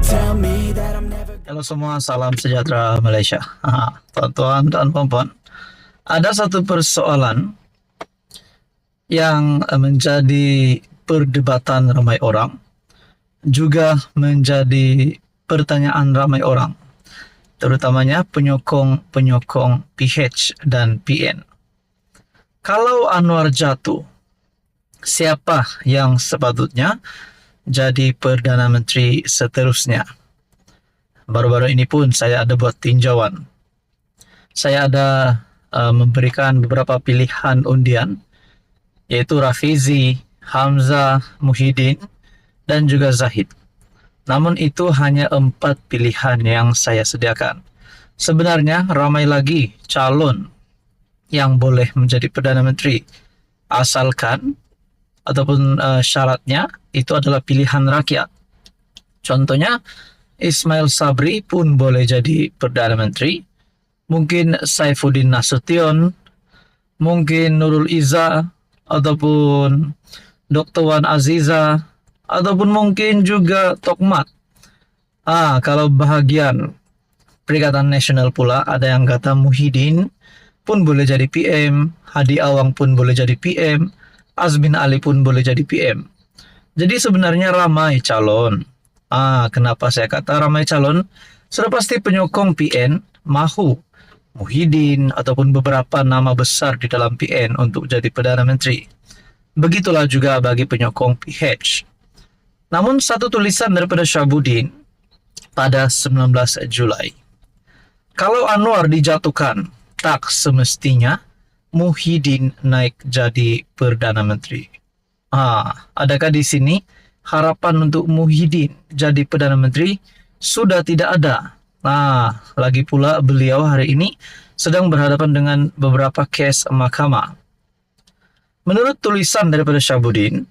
tell me that I'm never. Halo semua, salam sejahtera Malaysia. Tuan-tuan dan puan-puan, ada satu persoalan yang menjadi perdebatan ramai orang, juga menjadi pertanyaan ramai orang, terutamanya penyokong PH dan PN. Kalau Anwar jatuh, siapa yang sepatutnya jadi Perdana Menteri seterusnya? Baru-baru ini pun saya ada buat tinjauan. Saya ada memberikan beberapa pilihan undian, yaitu Rafizi, Hamzah, Muhyiddin, dan juga Zahid. Namun itu hanya 4 pilihan yang saya sediakan. Sebenarnya ramai lagi calon yang boleh menjadi Perdana Menteri, asalkan ataupun syaratnya itu adalah pilihan rakyat. Contohnya Ismail Sabri pun boleh jadi Perdana Menteri, mungkin Saifuddin Nasution, mungkin Nurul Izzah, ataupun Dr. Wan Aziza, ataupun mungkin juga Tokmat. Kalau bahagian Perikatan Nasional pula ada yang kata Muhyiddin pun boleh jadi PM, Hadi Awang pun boleh jadi PM, Azmin Ali pun boleh jadi PM. Jadi sebenarnya ramai calon. Kenapa saya kata ramai calon? Sudah pasti penyokong PN mahu Muhyiddin ataupun beberapa nama besar di dalam PN untuk jadi Perdana Menteri. Begitulah juga bagi penyokong PH. Namun satu tulisan daripada Syabuddin pada 19 Julai. Kalau Anwar dijatuhkan, tak semestinya Muhyiddin naik jadi Perdana Menteri. Adakah di sini harapan untuk Muhyiddin jadi Perdana Menteri sudah tidak ada? Lagi pula beliau hari ini sedang berhadapan dengan beberapa kes mahkamah. Menurut tulisan daripada Syabuddin,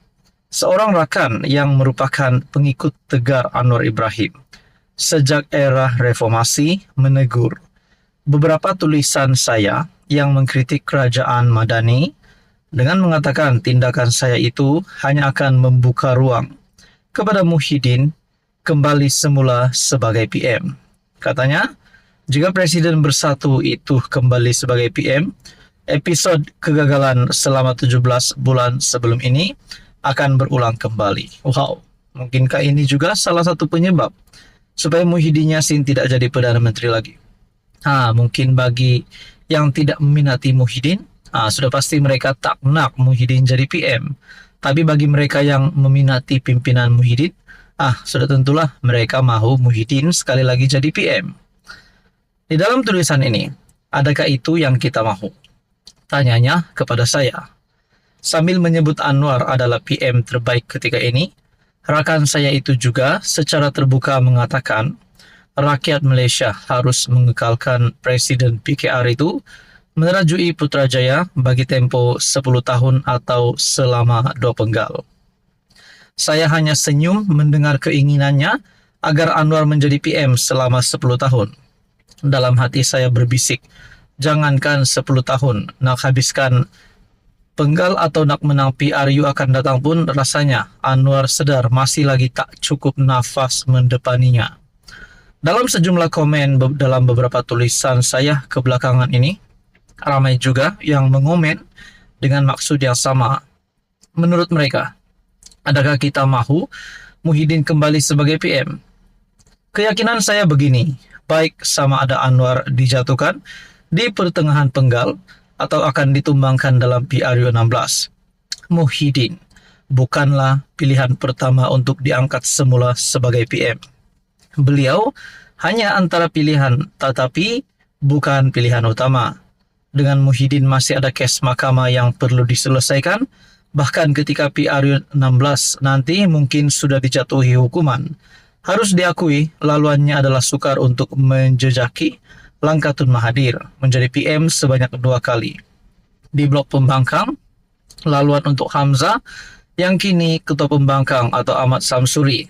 seorang rakan yang merupakan pengikut tegar Anwar Ibrahim sejak era reformasi menegur beberapa tulisan saya yang mengkritik kerajaan Madani dengan mengatakan tindakan saya itu hanya akan membuka ruang kepada Muhyiddin kembali semula sebagai PM. Katanya, jika Presiden Bersatu itu kembali sebagai PM, episod kegagalan selama 17 bulan sebelum ini akan berulang kembali. Wow, mungkinkah ini juga salah satu penyebab supaya Muhyiddin Yassin tidak jadi Perdana Menteri lagi? Mungkin bagi yang tidak meminati Muhyiddin, sudah pasti mereka tak nak Muhyiddin jadi PM. Tapi bagi mereka yang meminati pimpinan Muhyiddin, sudah tentulah mereka mahu Muhyiddin sekali lagi jadi PM. Di dalam tulisan ini, adakah itu yang kita mahu? Tanyanya kepada saya. Sambil menyebut Anwar adalah PM terbaik ketika ini, rakan saya itu juga secara terbuka mengatakan rakyat Malaysia harus mengekalkan Presiden PKR itu menerajui Putrajaya bagi tempo 10 tahun atau selama 2 penggal. Saya hanya senyum mendengar keinginannya agar Anwar menjadi PM selama 10 tahun. Dalam hati saya berbisik, jangankan 10 tahun, nak habiskan penggal atau nak menang PRU akan datang pun rasanya Anwar sedar masih lagi tak cukup nafas mendepaninya. Dalam sejumlah komen dalam beberapa tulisan saya kebelakangan ini, ramai juga yang mengomen dengan maksud yang sama. Menurut mereka, adakah kita mahu Muhyiddin kembali sebagai PM? Keyakinan saya begini, baik sama ada Anwar dijatuhkan di pertengahan penggal atau akan ditumbangkan dalam PRU 16, Muhyiddin bukanlah pilihan pertama untuk diangkat semula sebagai PM. Beliau hanya antara pilihan, tetapi bukan pilihan utama. Dengan Muhyiddin masih ada kes mahkamah yang perlu diselesaikan, bahkan ketika PRU 16 nanti mungkin sudah dijatuhi hukuman. Harus diakui, laluannya adalah sukar untuk menjejaki langkah Tun Mahathir menjadi PM sebanyak 2 kali. Di blok pembangkang, laluan untuk Hamzah yang kini Ketua Pembangkang atau Ahmad Samsuri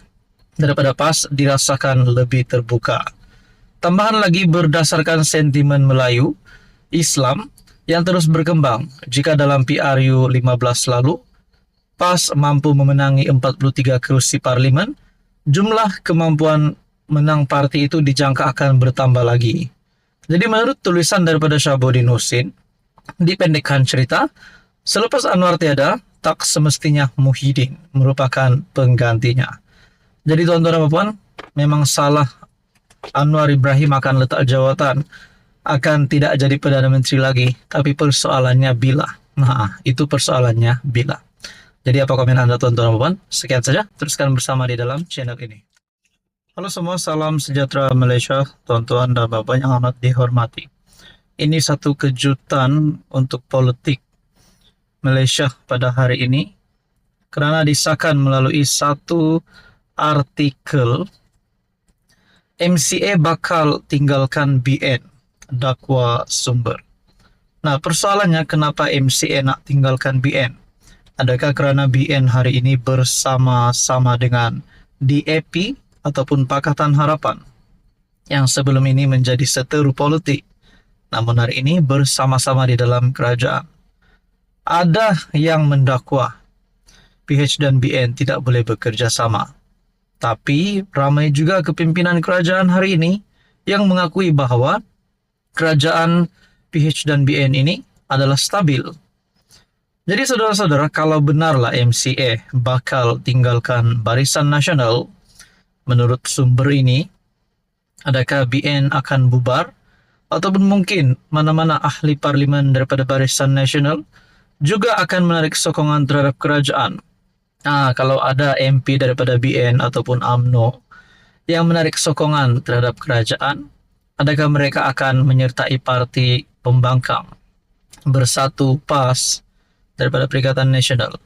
daripada PAS dirasakan lebih terbuka. Tambahan lagi berdasarkan sentimen Melayu, Islam yang terus berkembang. Jika dalam PRU 15 lalu, PAS mampu memenangi 43 kursi parlimen, jumlah kemampuan menang parti itu dijangka akan bertambah lagi. Jadi menurut tulisan daripada Syahbudin Husin, dipendekkan cerita, selepas Anwar tiada, tak semestinya Muhyiddin merupakan penggantinya. Jadi tuan-tuan dan puan, memang salah Anwar Ibrahim akan letak jawatan, akan tidak jadi Perdana Menteri lagi, tapi persoalannya bila. Nah, itu persoalannya bila. Jadi apa komen Anda tuan-tuan dan puan? Sekian saja, teruskan bersama di dalam channel ini. Halo semua, salam sejahtera Malaysia, tuan-tuan dan bapak yang amat dihormati. Ini satu kejutan untuk politik Malaysia pada hari ini, kerana disahkan melalui satu artikel MCA bakal tinggalkan BN, dakwa sumber. Nah, persoalannya kenapa MCA nak tinggalkan BN? Adakah kerana BN hari ini bersama-sama dengan DAP ataupun Pakatan Harapan yang sebelum ini menjadi seteru politik, namun hari ini bersama-sama di dalam kerajaan? Ada yang mendakwa PH dan BN tidak boleh bekerja sama. Tapi ramai juga kepimpinan kerajaan hari ini yang mengakui bahawa kerajaan PH dan BN ini adalah stabil. Jadi saudara-saudara, kalau benarlah MCA bakal tinggalkan Barisan Nasional, menurut sumber ini, adakah BN akan bubar? Ataupun mungkin mana-mana ahli parlimen daripada Barisan Nasional juga akan menarik sokongan terhadap kerajaan. Kalau ada MP daripada BN ataupun UMNO yang menarik sokongan terhadap kerajaan, adakah mereka akan menyertai parti pembangkang Bersatu PAS daripada Perikatan Nasional?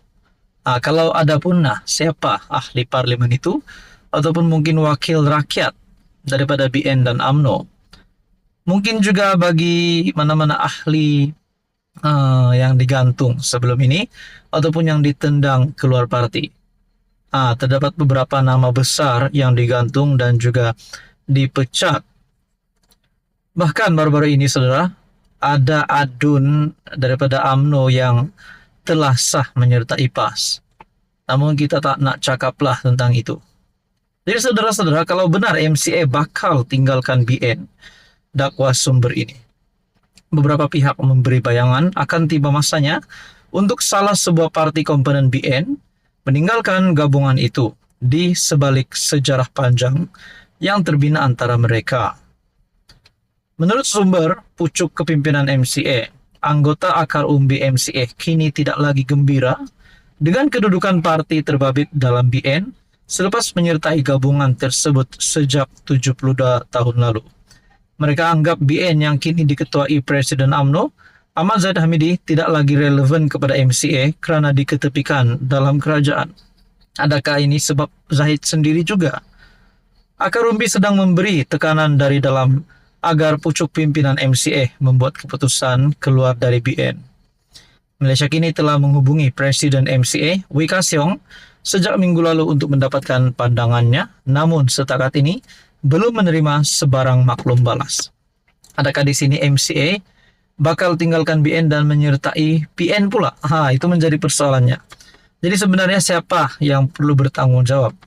Kalau ada pun, siapa ahli parlimen itu? Ataupun mungkin wakil rakyat daripada BN dan UMNO? Mungkin juga bagi mana-mana ahli yang digantung sebelum ini ataupun yang ditendang keluar parti. Terdapat beberapa nama besar yang digantung dan juga dipecat. Bahkan baru-baru ini saudara, ada adun daripada UMNO yang telah sah menyertai PAS. Namun kita tak nak cakaplah tentang itu. Jadi saudara-saudara, kalau benar MCA bakal tinggalkan BN, dakwa sumber ini, beberapa pihak memberi bayangan akan tiba masanya untuk salah sebuah parti komponen BN meninggalkan gabungan itu di sebalik sejarah panjang yang terbina antara mereka. Menurut sumber pucuk kepimpinan MCA, anggota akar umbi MCA kini tidak lagi gembira dengan kedudukan parti terbabit dalam BN selepas menyertai gabungan tersebut sejak 72 tahun lalu. Mereka anggap BN yang kini diketuai Presiden UMNO, Ahmad Zahid Hamidi, tidak lagi relevan kepada MCA kerana diketepikan dalam kerajaan. Adakah ini sebab Zahid sendiri juga? Akar umbi sedang memberi tekanan dari dalam agar pucuk pimpinan MCA membuat keputusan keluar dari BN. Malaysia kini telah menghubungi Presiden MCA, Wee Ka Siong, sejak minggu lalu untuk mendapatkan pandangannya, namun setakat ini belum menerima sebarang maklum balas. Adakah di sini MCA bakal tinggalkan BN dan menyertai PN pula? Itu menjadi persoalannya. Jadi sebenarnya siapa yang perlu bertanggung jawab?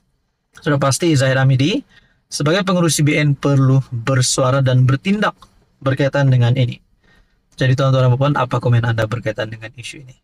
Sudah pasti Zahid Hamidi sebagai pengurus BN perlu bersuara dan bertindak berkaitan dengan ini. Jadi tuan-tuan dan puan, apa komen Anda berkaitan dengan isu ini?